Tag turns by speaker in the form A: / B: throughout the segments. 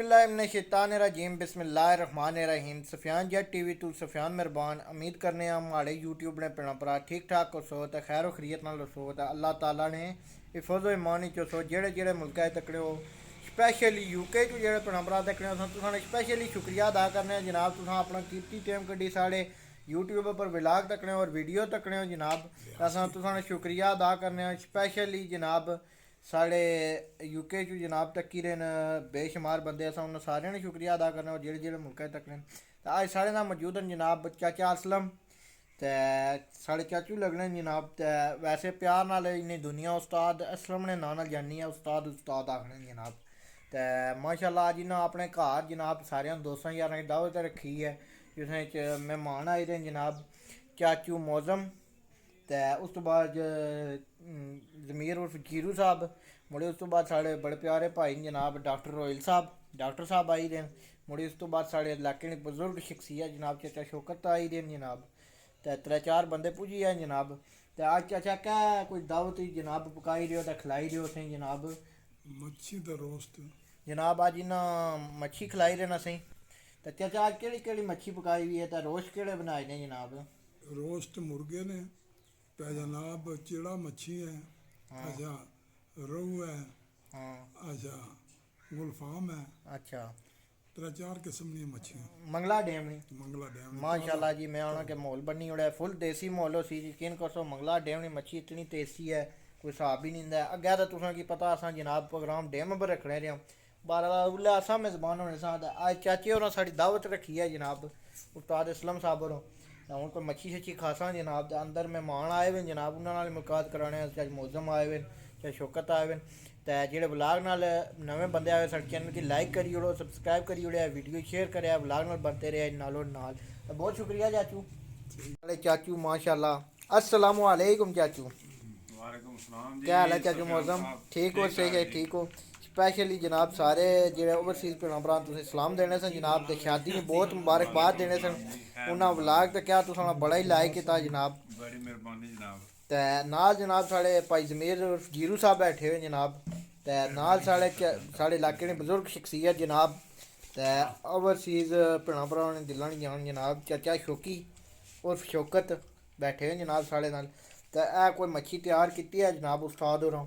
A: औज़ुबिल्लाहिमिनश्शैतानिर्रजीम बिस्मिल्लाहिर्रहमानिर्रहीम। सफ़ियान जट TV to Sufyan मेहरबान। उम्मीद करने हमारे यूट्यूब ने भैन भरा ठीक ठाक हो सो तो खैर खरीत नाल सो तो अल्लाह ताला ने हिफज़ ईमान चो सो जेड़े जेड़े मुल्क तकने हो स्पैशली यूके चो जेड़े भैन भरा तकने हो तुसें स्पैशली शुक्रिया अदा करने जनाब। तुसें अपना कीमती टाइम कड्ढी साढ़े यूट्यूब पर व्लॉग तकने और वीडियो तकने हो जनाब। असां तुसें शुक्रिया अदा करने स्पैशली जनाब साढ़े यूके चू जनाब तक्की दे न बेशुमार बंदे अस उन्हें सारे ने शुक्रिया अदा करना और जेह्ड़े जेह्ड़े मुल्क तक ने तो अज साढ़े नाल मौजूद न जनाब चाचा असलम ते साढ़े चाचू लगने जनाब। ते वैसे प्यार नाल इन्नी दुनिया उस्ताद असलम ने नां नाल जानी है उस्ताद उस्ताद आखने जनाब। ते माशाल्लाह अज इन्हें अपने घर जनाब सारे दोस्तां यारें की दावत रखी है जिसमें च मेहमान आए दे जनाब चाचू मौजम ते उस तो बाद ज़मीर उर्फ जीरू साहब मुड़े उस तो बाद साढ़े बड़े प्यारे भाई जनाब डॉक्टर रोहिल साहब डॉक्टर साहब आई दे मुड़े उस तो बाद साढ़े इलाके दे बजुर्ग शख्सियत जनाब चाचा शौकत आई दे जनाब। ते त्रै चार बंदे पुज्जी गए जनाब। ते अज चाचा क्या कोई दावत जनाब पकाई दियो ते खिलाई दियो असें जनाब।
B: मच्छी दा रोस्ट
A: जनाब अज इन्हें मच्छी खिलाई देना असें। ते चाचा अज केह्ड़ी केह्ड़ी मच्छी पकाई हुई है ते रोस्ट केह्ड़े बनाए ने जनाब।
B: रोस्ट मुर्गे ने पे जनाब चिड़ा मच्छी है। अच्छा रोहू है।
A: हाँ
B: अच्छा गुलफाम है।
A: अच्छा
B: त्रै चार किस्म दी मच्छियां
A: मंगला डैम ने
B: मंगला डैम
A: माशाल्लाह जी। मैं आना के माहौल बनी ओड़ा फुल देसी माहौल हो सी यकीन करो मंगला डैम दी मच्छी इतनी टेस्टी है कोई हिसाब ही नहीं होंदा। अग्गें तो तुसें की पता असां जनाब प्रोग्राम डैम पर रखने रहे बारा उल्लै असां मेज़बान होने सा अज चाचे होरें साढ़ी दावत रखी है जनाब उस्ताद असलम साहब होरों। हूँ कोई मच्छी शच्छी खासा जनाब ते अंदर मेहमान आए हुए जनाब उन्होंने नाल मुलाकात कराने चाहे मौजम आए हुए चाहे शौकत आए हुए ते जेह्ड़े व्लॉग नाल नवें बंदे आए साढ़े चैनल गी लाइक करी ओड़ो सब्सक्राइब करी ओड़ेआ वीडियो शेयर करेआ व्लॉग नाल बनते रहे नालों नाल। तो बहुत शुक्रिया चाचू साढ़े चाचू माशाल्लाह। अस्सलामु अलैकुम चाचू।
C: वालेकुम सलाम जी।
A: क्या हाल है चाचू मौजम ठीक हो सही है ठीक हो। स्पैशली जनाब सारे जेह्ड़े ओवरसीज़ भैन भ्रा तुसें सलाम देने सन जनाब ते शादी में बहुत मुबारकबाद देने सन उन्हें व्लॉग ते क्या तुसें बड़ा ही लाइक किया जनाब।
C: बड़ी मेहरबानी जनाब।
A: ते नाल जनाब साढ़े भाई ज़मीर जीरू साहब बैठे हुए जनाब। ते नाल साढ़े इलाके दे बजुर्ग शख्सियत जनाब ते ओवरसीज़ भैन भ्रावां ने दिलां दी जान जनाब चाचा शौकी उर्फ शौकत बैठे हुए जनाब साढ़े नाल। ते ऐ कोई मच्छी तैयार की है जनाब उस्ताद होरें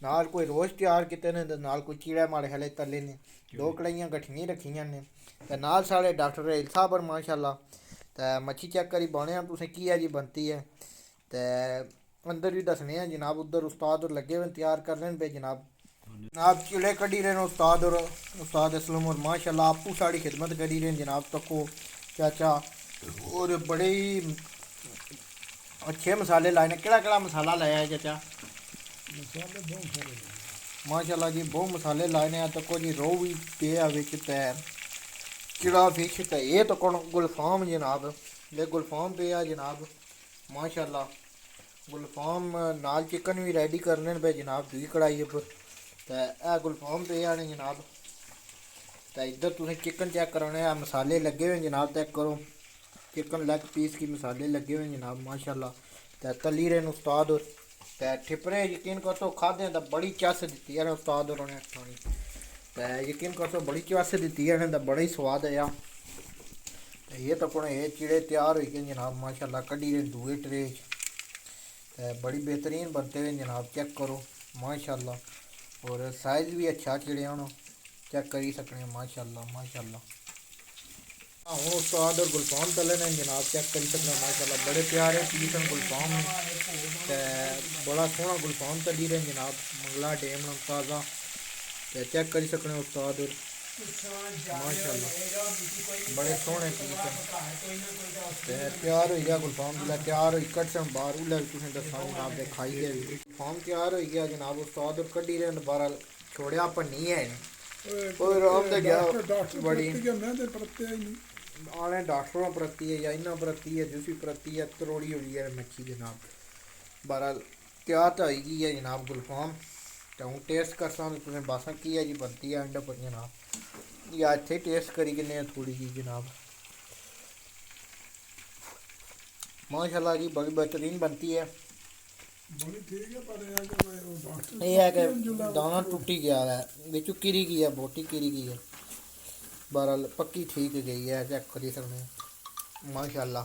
A: नाल कोई रोस्ट तैयार किते ने ते नाल कोई कीड़े माड़े हले तले ने दो कड़ाइयां गठियां रखियां ने ते नाल साढ़े डॉक्टर रोहिल साहब होर माशाल्लाह। ते मच्छी चेक करी बाने तुसें की है जी बनती है ते अंदर भी दसने हैं जनाब उधर उस्ताद होर लगे हुए तैयार कर रहे पे जनाब। जनाब चिड़े कड्ढी रहे हैं उस्ताद होर उस्ताद असलम होर माशाल्लाह आपू साड़ी खिदमत करी रहे हैं जनाब तको चाचा और बड़े ही अच्छे मसाले लाए ने केड़ा मसाला लाया है चाचा।
B: मसाले बहुत सारे
A: माशाल्लाह जी बहुत मसाले लाए ने तको जी रोह भी पे बिच ते चिड़ा फिश ते ये तो कौन गुलफाम जनाब ये गुलफाम पे जनाब माशाल्लाह। गुलफाम नाल चिकन भी रेडी करने पे जनाब दूई कढ़ाई पर ते ए गुलफाम पे ने जनाब। ते इधर तुसें चिकन चेक कराने मसाले लगे हुए जनाब चेक करो चिकन लेग पीस की मसाले लगे हुए जनाब माशाल्लाह। ते तली रहे उस्ताद होर ते ठिपरे यकीन करो खादे तो बड़ी चस दी है उस्ताद होरों ने खानी ते यकीन करो बड़ी चस दी है तो बड़ा ही स्वाद आया। तो ये तो कौन ये चिड़े तैयार हो गए जनाब माशाल्लाह कड्ढी रहे दूए ट्रे ते बड़ी बेहतरीन बनते हुए जनाब चेक करो माशाल्लाह। और साइज़ भी अच्छा चिड़िया हूँ चेक करी सकने माशाल्लाह माशाल्लाह। हाँ उस्ताद और गुलफाम तले ने जनाब चेक करी सकना माशाल्लाह बड़े प्यारे पीस हैं गुलफाम ने ते बड़ा सोहना गुलफाम तली रहे जनाब मंगला डैम ताज़ा ते चेक करी सकने उस्ताद और माशाल्लाह बड़े सोहने पीस हैं। ते तैयार हो गया गुलफाम जिसलै तैयार होई कट्टन बाहर उल्लै भी तुसें दस्सां जनाब दे खाई गए गुलफाम तैयार हो गया जनाब उस्ताद और कड्ढी रहे दोबारा छोड़िया भन्नी है कोई राम दे गया बड़ी आने डॉक्टरों प्रति है या इन्हों प्रति है जिस प्रति है तरोड़ी हुई है मच्छी जनाब। बारह तैयार तो होगी है जनाब गुलफाम तो हूँ टेस्ट कर सकता तुसें बस की है जी बनती है एंड पर जनाब या इत्थे टेस्ट करी किन्ने थोड़ी जी जनाब माशाल्लाह जी बड़ी बेहतरीन बनती है। ये है कि दाना टूटी गया है बिचू किरी गई है बोटी किरी गई है बहरहाल पक्की ठीक गई है, चेक करी सकने माशाल्लाह।